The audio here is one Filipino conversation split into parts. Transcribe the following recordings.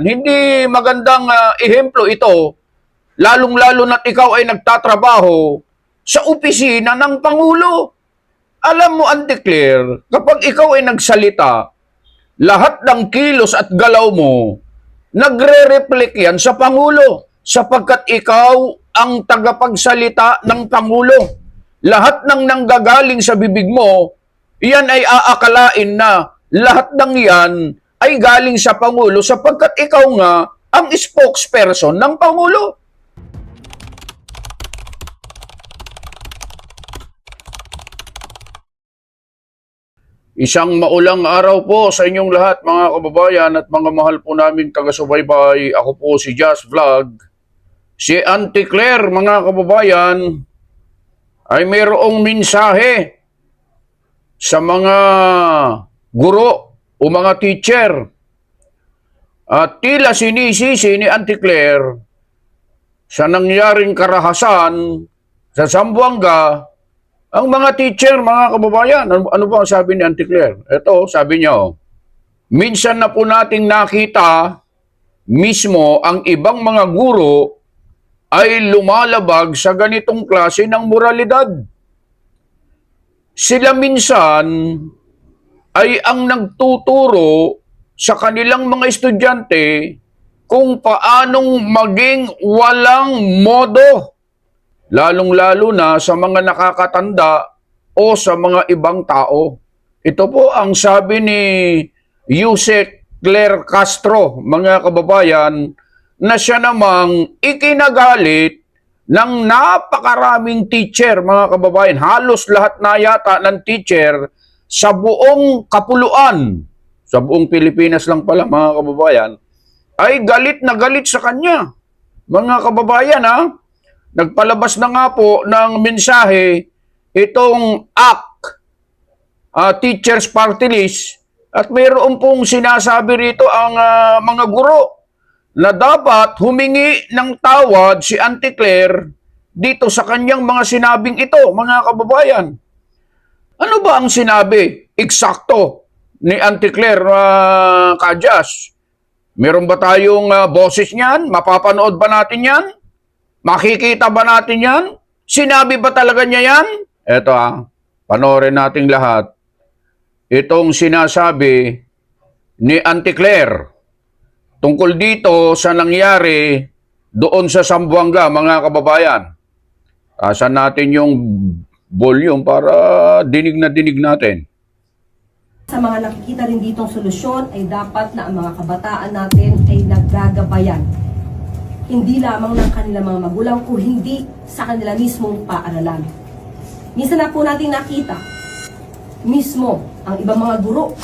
Hindi magandang ehemplo ito, lalong-lalo na't ikaw ay nagtatrabaho sa opisina ng Pangulo. Alam mo, Auntie Claire, kapag ikaw ay nagsalita, lahat ng kilos at galaw mo, nagre-reflect yan sa Pangulo sapagkat ikaw ang tagapagsalita ng Pangulo. Lahat ng nanggagaling sa bibig mo, iyan ay aakalain na lahat ng yan ay galing sa Pangulo sapagkat ikaw nga ang spokesperson ng Pangulo. Isang maulang araw po sa inyong lahat mga kababayan at mga mahal po namin taga-subaybay. Ako po si Just Vlog. Si Auntie Claire mga kababayan ay mayroong mensahe sa mga guro o mga teacher. At tila sinisisi ni Auntie Claire sa nangyaring karahasan sa Zamboanga ang mga teacher, mga kababayan. Ano ba ang sabi ni Auntie Claire? Ito, sabi niya, minsan na po nating nakita mismo ang ibang mga guro ay lumalabag sa ganitong klase ng moralidad. Sila minsan ay ang nagtuturo sa kanilang mga estudyante kung paanong maging walang modo, lalong-lalo na sa mga nakakatanda o sa mga ibang tao. Ito po ang sabi ni Yusek Claire Castro, mga kababayan, na siya namang ikinagalit ng napakaraming teacher, mga kababayan. Halos lahat na yata ng teacher sa buong kapuluan, sa buong Pilipinas lang pala, mga kababayan, ay galit na galit sa kanya. Mga kababayan, nagpalabas na nga po ng mensahe itong ACT, Teachers Party List, at mayroon pong sinasabi rito ang mga guro na dapat humingi ng tawad si Auntie Claire dito sa kanyang mga sinabing ito, mga kababayan. Ano ba ang sinabi eksakto ni Auntie Claire Cajas? Meron ba tayong boses niyan? Mapapanood ba natin yan? Makikita ba natin yan? Sinabi ba talaga niya yan? Eto panoorin natin lahat. Itong sinasabi ni Auntie Claire tungkol dito sa nangyari doon sa Zamboanga, mga kababayan. Tasan natin yung volume para dinig na dinig natin. Sa mga nakikita rin ditong solusyon ay dapat na ang mga kabataan natin ay naggagabayan. Hindi lamang ng kanilang mga magulang o hindi sa kanila mismong paaralan. Minsan na po natin nakita, mismo ang ibang mga guro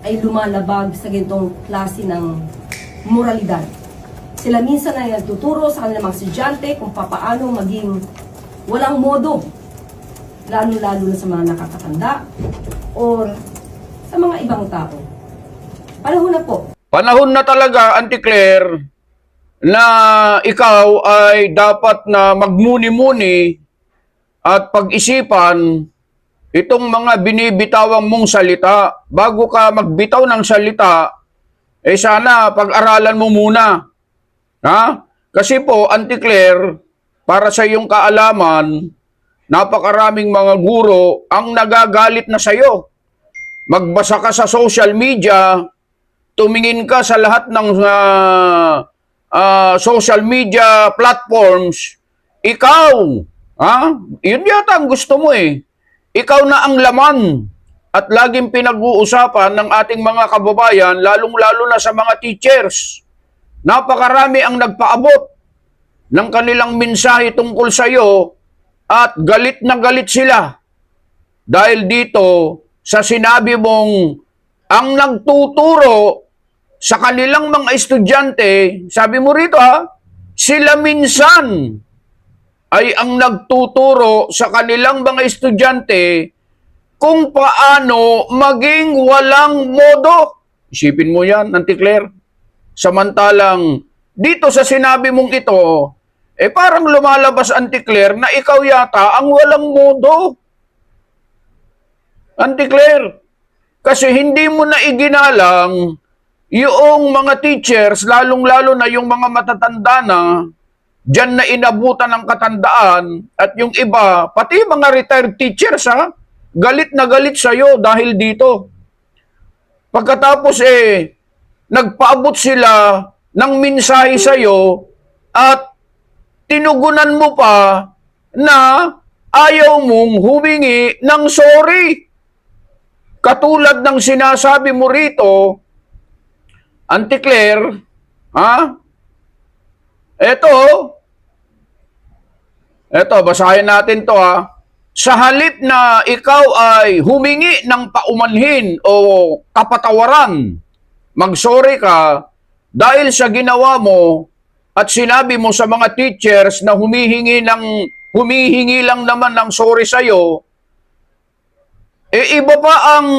ay lumalabag sa ganitong klase ng moralidad. Sila minsan ay nagtuturo sa kanilang mga estudyante kung paano maging walang modo, lalo-lalo na sa mga nakakatanda o sa mga ibang tao. Panahon na po. Panahon na talaga, Auntie Claire, na ikaw ay dapat na magmuni-muni at pag-isipan itong mga binibitawang mong salita. Bago ka magbitaw ng salita, sana pag-aralan mo muna. Kasi po, Auntie Claire, para sa iyong kaalaman, napakaraming mga guro ang nagagalit na sa iyo. Magbasa ka sa social media, tumingin ka sa lahat ng social media platforms, ikaw, yun yata ang gusto mo eh. Ikaw na ang laman at laging pinag-uusapan ng ating mga kababayan, lalong-lalo na sa mga teachers. Napakarami ang nagpaabot ng kanilang mensahe tungkol sa iyo at galit na galit sila. Dahil dito, sa sinabi mong ang nagtuturo sa kanilang mga estudyante, sabi mo rito sila minsan ay ang nagtuturo sa kanilang mga estudyante kung paano maging walang modo. Isipin mo yan, Auntie Claire. Samantalang dito sa sinabi mong ito, parang lumalabas, Auntie Claire, na ikaw yata ang walang modo. Auntie Claire, kasi hindi mo na iginalang yung mga teachers, lalong-lalo na yung mga matatanda na, dyan na inabutan ng katandaan, at yung iba, pati mga retired teachers ha, galit na galit sa'yo dahil dito. Pagkatapos nagpaabot sila ng mensahe sa'yo at tinugunan mo pa na ayaw mong humingi ng sorry. Katulad ng sinasabi mo rito, Auntie Claire, ha? Eto, basahin natin to ha. Sa halip na ikaw ay humingi ng paumanhin o kapatawaran, mag-sorry ka dahil sa ginawa mo at sinabi mo sa mga teachers na humihingi lang naman ng sorry sa'yo, iba pa ang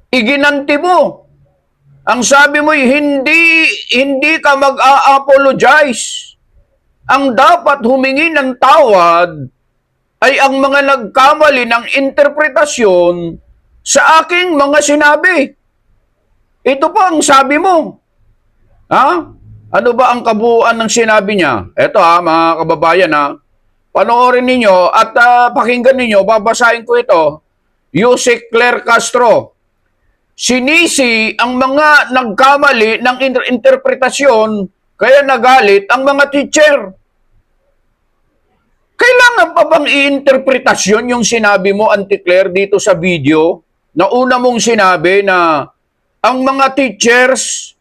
iginanti mo. Ang sabi mo, hindi ka mag-a-apologize. Ang dapat humingi ng tawad ay ang mga nagkamali ng interpretasyon sa aking mga sinabi. Ito pa ang sabi mo. Ha? Ano ba ang kabuuan ng sinabi niya? Ito mga kababayan panoorin ninyo at pakinggan ninyo, babasahin ko ito. Yusek Claire Castro. Sinisi ang mga nagkamali ng interpretasyon kaya nagalit ang mga teacher. Kailangan pa bang i-interpretasyon yung sinabi mo, Auntie Claire, dito sa video? Na una mong sinabi na ang mga teachers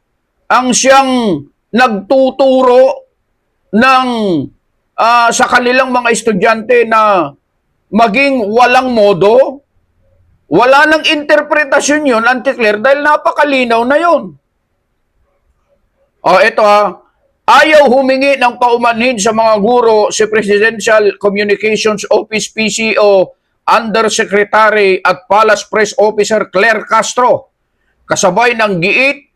ang siyang nagtuturo ng sa kanilang mga estudyante na maging walang modo. Wala nang interpretasyon yun, Auntie Claire, dahil napakalinaw na yun. Ito ayaw humingi ng paumanhin sa mga guro si Presidential Communications Office PCO Undersecretary at Palace Press Officer Claire Castro. Kasabay ng giit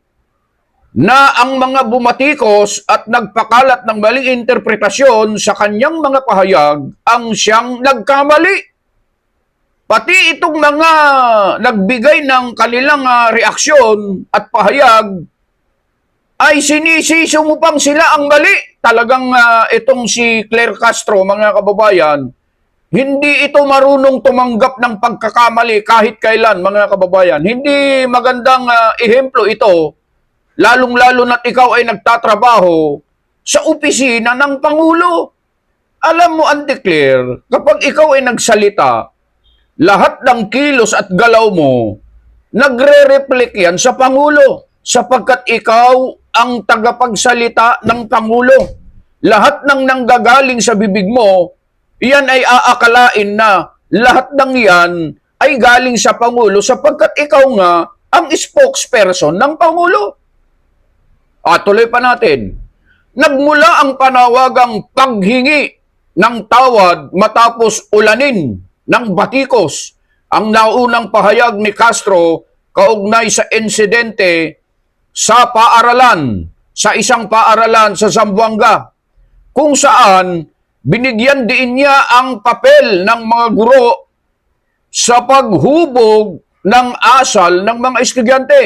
na ang mga bumatikos at nagpakalat ng maling interpretasyon sa kanyang mga pahayag ang siyang nagkamali. Pati itong mga nagbigay ng kanilang reaksyon at pahayag ay sinisisi mo pang sila ang mali. Talagang itong si Claire Castro, mga kababayan, hindi ito marunong tumanggap ng pagkakamali kahit kailan, mga kababayan. Hindi magandang ehemplo ito, lalong-lalo na't ikaw ay nagtatrabaho sa opisina ng Pangulo. Alam mo, Auntie Claire, kapag ikaw ay nagsalita, lahat ng kilos at galaw mo, nagre-reflect yan sa Pangulo sapagkat ikaw ang tagapagsalita ng Pangulo. Lahat ng nanggagaling sa bibig mo, yan ay aakalain na lahat ng yan ay galing sa Pangulo sapagkat ikaw nga ang spokesperson ng Pangulo. Tuloy pa natin. Nagmula ang panawagang paghingi ng tawad matapos ulanin ng batikos ang naunang pahayag ni Castro kaugnay sa insidente sa isang paaralan sa Zamboanga, kung saan binigyan din niya ang papel ng mga guro sa paghubog ng asal ng mga estudyante.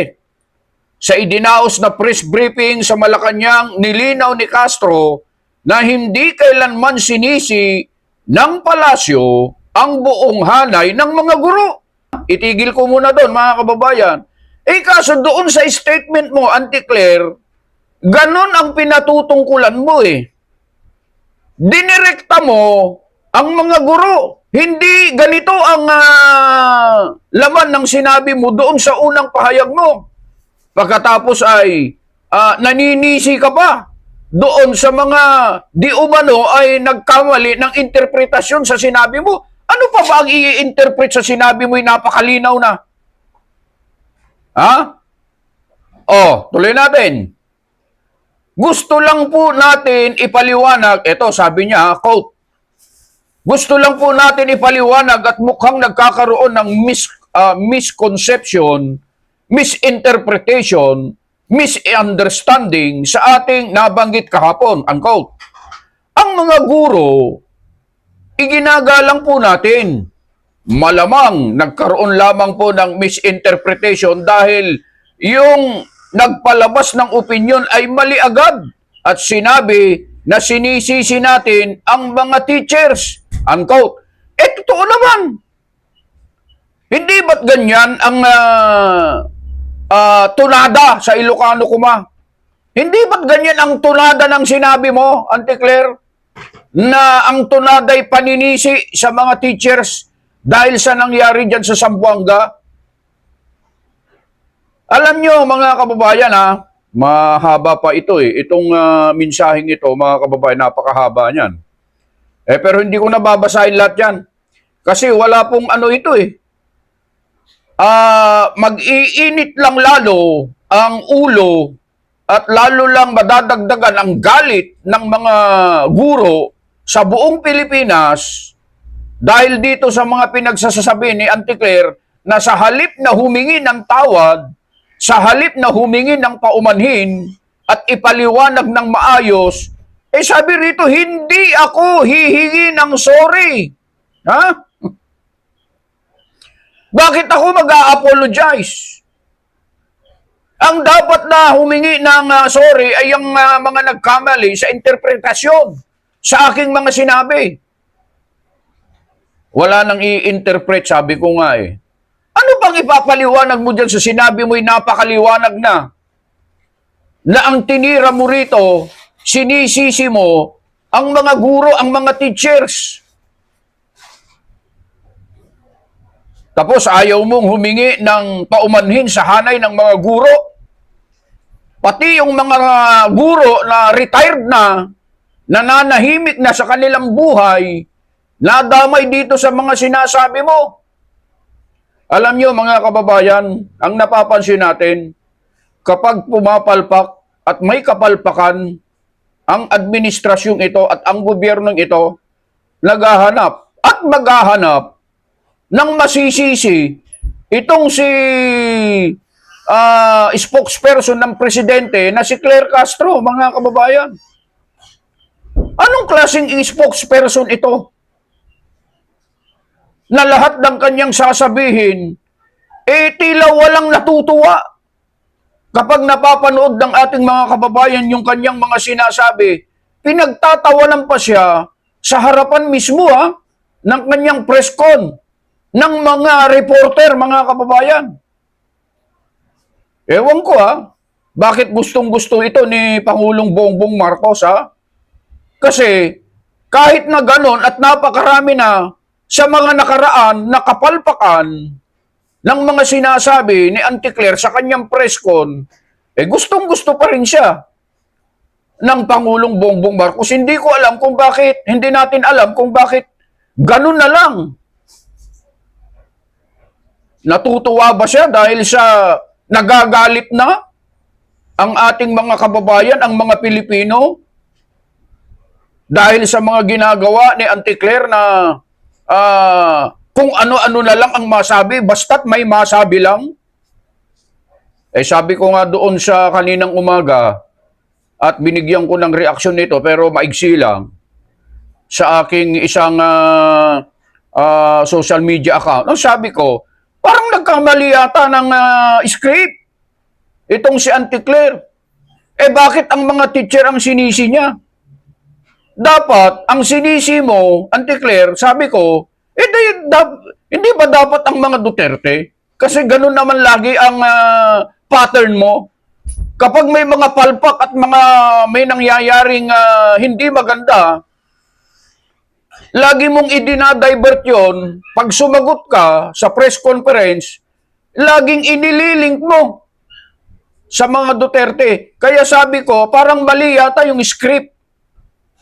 Sa idinaos na press briefing sa Malacanang, nilinaw ni Castro na hindi kailanman sinisi ng palasyo ang buong hanay ng mga guro. Itigil ko muna doon, mga kababayan. Kaso doon sa statement mo, Auntie Claire, ganon ang pinatutungkulan mo Dinirekta mo ang mga guro. Hindi ganito ang laman ng sinabi mo doon sa unang pahayag mo. Pagkatapos ay naninisi ka pa doon sa mga di umano ay nagkamali ng interpretasyon sa sinabi mo. Ano pa ba ang i-interpret sa sinabi mo'y napakalinaw na? Tuloy natin. Gusto lang po natin ipaliwanag, ito sabi niya, quote, gusto lang po natin ipaliwanag at mukhang nagkakaroon ng misconception, misinterpretation, misunderstanding sa ating nabanggit kahapon, unquote. Ang mga guro, iginagalang po natin. Malamang nagkaroon lamang po ng misinterpretation dahil yung nagpalabas ng opinyon ay mali agad at sinabi na sinisisi natin ang mga teachers. Unquote. Totoo naman. Hindi ba't ganyan ang tunada sa Ilocano kuma? Hindi ba't ganyan ang tunada ng sinabi mo, Auntie Claire? Na ang tunada ay paninisi sa mga teachers dahil sa nangyari dyan sa Zamboanga? Alam nyo, mga kababayan, mahaba pa ito eh. Itong mensaheng ito, mga kababayan, napakahaba niyan. Pero hindi ko nababasahin lahat yan. Kasi wala pong ano ito eh. Mag-iinit lang lalo ang ulo at lalo lang madadagdagan ang galit ng mga guro sa buong Pilipinas dahil dito sa mga pinagsasasabi ni Auntie Claire na sa halip na humingi ng tawad, sa halip na humingi ng paumanhin at ipaliwanag ng maayos, sabi rito, hindi ako hihingi ng sorry. Ha? Bakit ako mag-a-apologize? Ang dapat na humingi ng sorry ay ang mga nagkamali sa interpretasyon sa aking mga sinabi. Wala nang i-interpret, sabi ko nga eh. Ano bang ipapaliwanag mo dyan sa sinabi mo'y napakaliwanag na? Na ang tinira mo rito, sinisisi mo ang mga guro, ang mga teachers. Tapos ayaw mong humingi ng paumanhin sa hanay ng mga guro. Pati yung mga guro na retired na, nananahimik na sa kanilang buhay, nadamay dito sa mga sinasabi mo. Alam nyo mga kababayan, ang napapansin natin, kapag pumapalpak at may kapalpakan, ang administrasyong ito at ang gobyernong ito, naghahanap at maghahanap ng masisisi itong si spokesperson ng presidente na si Claire Castro, mga kababayan. Anong klaseng spokesperson ito? Na lahat ng kanyang sasabihin, tila walang natutuwa. Kapag napapanood ng ating mga kababayan yung kanyang mga sinasabi, pinagtatawanan pa siya sa harapan mismo ng kanyang press con, ng mga reporter, mga kababayan. Ewan ko bakit gustong-gusto ito ni Pangulong Bongbong Marcos Kasi kahit na ganon at napakarami na sa mga nakaraan na kapalpakan ng mga sinasabi ni Auntie Claire sa kanyang press con, gustong-gusto pa rin siya ng Pangulong Bongbong Marcos. Hindi ko alam kung bakit, hindi natin alam kung bakit ganun na lang. Natutuwa ba siya dahil sa nagagalit na ang ating mga kababayan, ang mga Pilipino, dahil sa mga ginagawa ni Auntie Claire na kung ano-ano na lang ang masabi, basta't may masabi lang? Sabi ko nga doon sa kaninang umaga, at binigyan ko ng reaksyon nito, pero maigsi lang, sa aking isang social media account. Sabi ko, parang nagkamali yata ng script itong si Auntie Claire. Bakit ang mga teacher ang sinisi niya? Dapat, ang sinisi mo, Auntie Claire, sabi ko, hindi ba dapat ang mga Duterte? Kasi ganun naman lagi ang pattern mo. Kapag may mga palpak at may nangyayaring hindi maganda, lagi mong idinadivert yon. Pag sumagot ka sa press conference, laging inililink mo sa mga Duterte. Kaya sabi ko, parang mali yata yung script.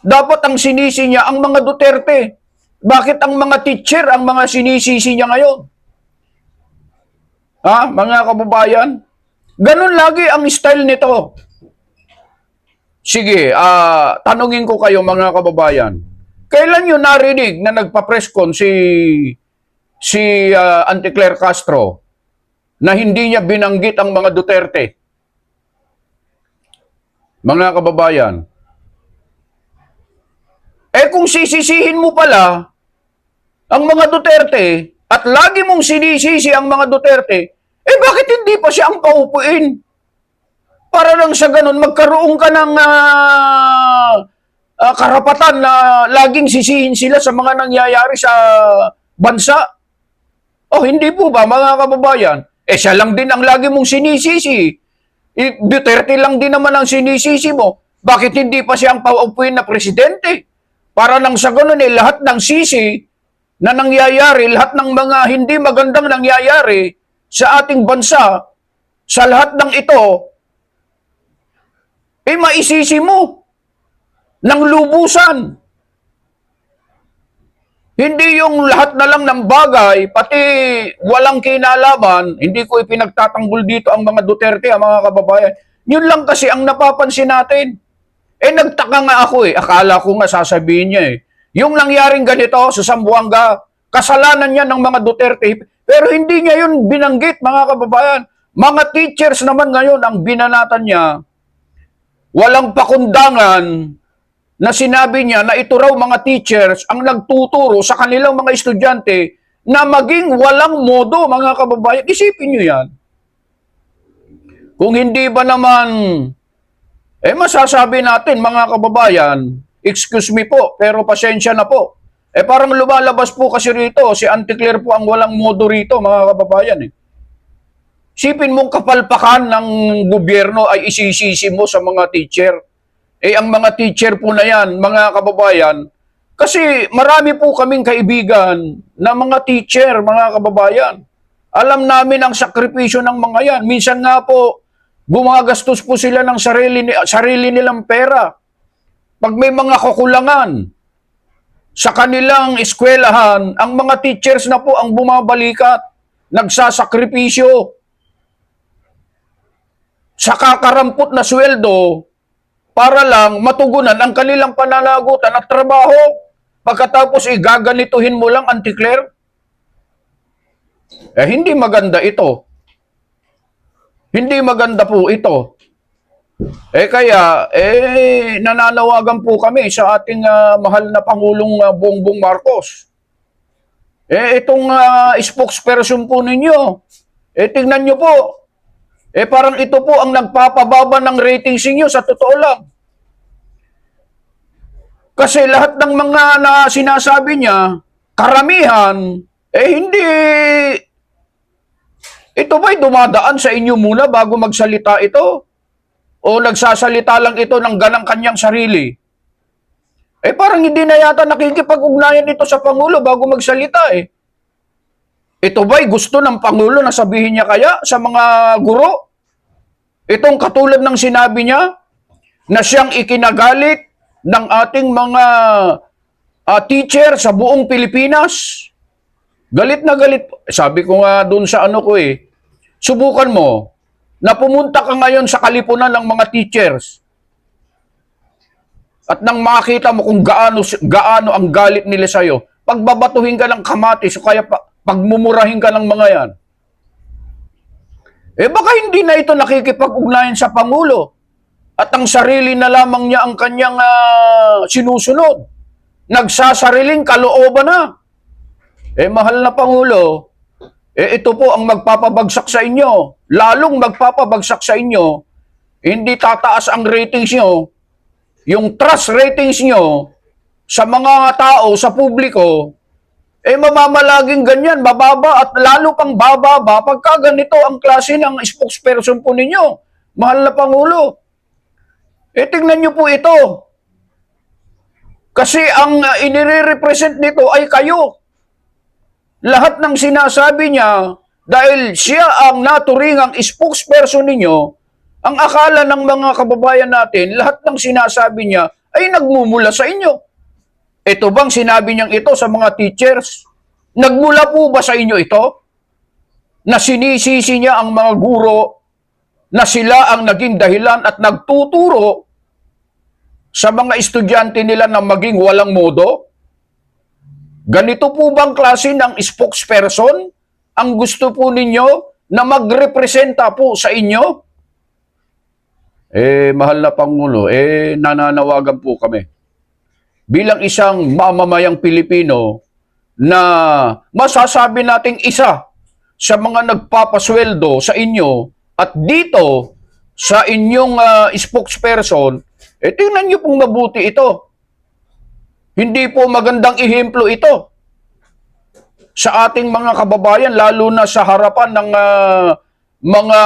Dapat ang sinisi niya ang mga Duterte. Bakit ang mga teacher ang mga sinisisi niya ngayon? Mga kababayan? Ganun lagi ang style nito. Sige, tanungin ko kayo mga kababayan. Kailan nyo narinig na nagpa-press con si Auntie Claire Castro na hindi niya binanggit ang mga Duterte? Mga kababayan, kung sisisihin mo pala ang mga Duterte at lagi mong sinisisi ang mga Duterte, Eh bakit hindi pa siya ang paupuin? Para lang sa ganun, magkaroon ka ng karapatan na laging sisihin sila sa mga nangyayari sa bansa. O hindi po ba, mga kababayan? Eh siya lang din ang lagi mong sinisisi. Duterte lang din naman ang sinisisi mo. Bakit hindi pa siya ang paupuin na presidente? Para nang sa ganun eh, lahat ng sisi na nangyayari, lahat ng mga hindi magandang nangyayari sa ating bansa, sa lahat ng ito, eh maisisi mo ng lubusan. Hindi yung lahat na lang ng bagay, pati walang kinalaman, hindi ko ipinagtatanggol dito ang mga Duterte, ang mga kababayan. Yun lang kasi ang napapansin natin. Eh nagtaka nga ako eh, akala ko nga sasabihin niya eh. Yung nangyaring ganito sa Zamboanga, kasalanan niya ng mga Duterte, pero hindi niya yun binanggit, mga kababayan. Mga teachers naman ngayon ang binanatan niya, walang pakundangan, na sinabi niya na ito raw mga teachers ang nagtuturo sa kanilang mga estudyante na maging walang modo, mga kababayan. Isipin niyo yan. Kung hindi ba naman, eh masasabi natin, mga kababayan, excuse me po, pero pasensya na po. Eh parang lumalabas po kasi rito, si Auntie Claire po ang walang modo rito, mga kababayan. Isipin mong kapalpakan ng gobyerno ay isisisi mo sa mga teacher. Eh ang mga teacher po na yan, mga kababayan, kasi marami po kaming kaibigan na mga teacher, mga kababayan. Alam namin ang sakripisyo ng mga yan. Minsan nga po, gumagastos po sila ng sarili nilang pera. Pag may mga kakulangan sa kanilang eskwelahan, ang mga teachers na po ang bumabalikat, nagsasakripisyo sa kakarampot na sweldo, para lang matugunan ang kanilang pananagutan at trabaho. Pagkatapos igaganituhin mo lang, Auntie Claire. Eh, hindi maganda ito. Hindi maganda po ito. Eh kaya, nananawagan po kami sa ating mahal na Pangulong Bongbong Marcos. Eh, itong spokesperson po ninyo, tingnan nyo po, parang ito po ang nagpapababa ng ratings niyo sa totoo lang. Kasi lahat ng mga na sinasabi niya, karamihan, hindi. Ito ba'y dumadaan sa inyo muna bago magsalita ito? O nagsasalita lang ito ng ganang kanyang sarili? Parang hindi na yata nakikipag-ugnayan ito sa Pangulo bago magsalita eh. Ito ba'y gusto ng Pangulo na sabihin niya kaya sa mga guro? Itong katulad ng sinabi niya na siyang ikinagalit ng ating mga teacher sa buong Pilipinas. Galit na galit. Sabi ko nga doon sa ano ko subukan mo na pumunta ka ngayon sa kalipunan ng mga teachers at nang makita mo kung gaano ang galit nila sa'yo, pagbabatuhin ka ng kamatis o kaya pagmumurahin ka ng mga yan. Baka hindi na ito nakikipag-ugnayan sa Pangulo at ang sarili na lamang niya ang kanyang sinusunod. Nagsasariling kalooban na. Mahal na Pangulo, ito po ang magpapabagsak sa inyo. Lalong magpapabagsak sa inyo. Hindi tataas ang ratings nyo. Yung trust ratings nyo sa mga tao, sa publiko, mamamalaging ganyan, bababa at lalo pang bababa pagka ganito ang klase ng spokesperson po ninyo. Mahal na Pangulo. Tingnan nyo po ito. Kasi ang inire-represent nito ay kayo. Lahat ng sinasabi niya, dahil siya ang naturingang spokesperson ninyo, ang akala ng mga kababayan natin, lahat ng sinasabi niya ay nagmumula sa inyo. Ito bang sinabi niyang ito sa mga teachers? Nagmula po ba sa inyo ito? Na sinisisi niya ang mga guro na sila ang naging dahilan at nagtuturo sa mga estudyante nila na maging walang modo? Ganito po bang klase ng spokesperson ang gusto po ninyo na magrepresenta po sa inyo? Mahal na Pangulo, nananawagan po kami. Bilang isang mamamayang Pilipino na masasabi nating isa sa mga nagpapasweldo sa inyo at dito sa inyong spokesperson, tingnan nyo pong mabuti ito. Hindi po magandang ehemplo ito sa ating mga kababayan, lalo na sa harapan ng mga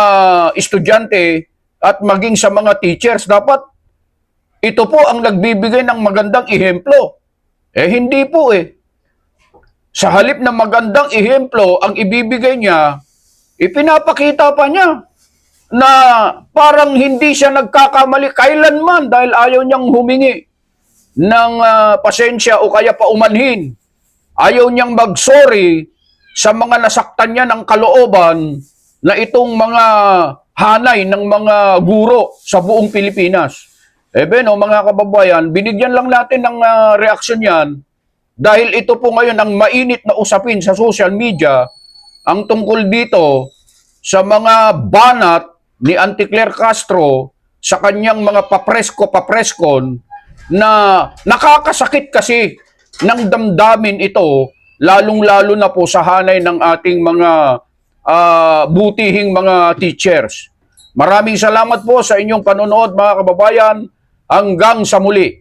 estudyante at maging sa mga teachers. Dapat ito po ang nagbibigay ng magandang ehemplo. Hindi po eh. Sa halip na magandang ehemplo ang ibibigay niya, ipinapakita pa niya na parang hindi siya nagkakamali kailanman dahil ayaw niyang humingi ng pasensya o kaya paumanhin. Ayaw niyang mag-sorry sa mga nasaktan niya ng kalooban na itong mga hanay ng mga guro sa buong Pilipinas. Mga kababayan, binigyan lang natin ng reaksyon yan dahil ito po ngayon ang mainit na usapin sa social media ang tungkol dito sa mga banat ni Auntie Claire Castro sa kanyang mga papresko-papreskon na nakakasakit kasi ng damdamin ito, lalong-lalo na po sa hanay ng ating mga butihing mga teachers. Maraming salamat po sa inyong panonood mga kababayan. Hanggang sa muli.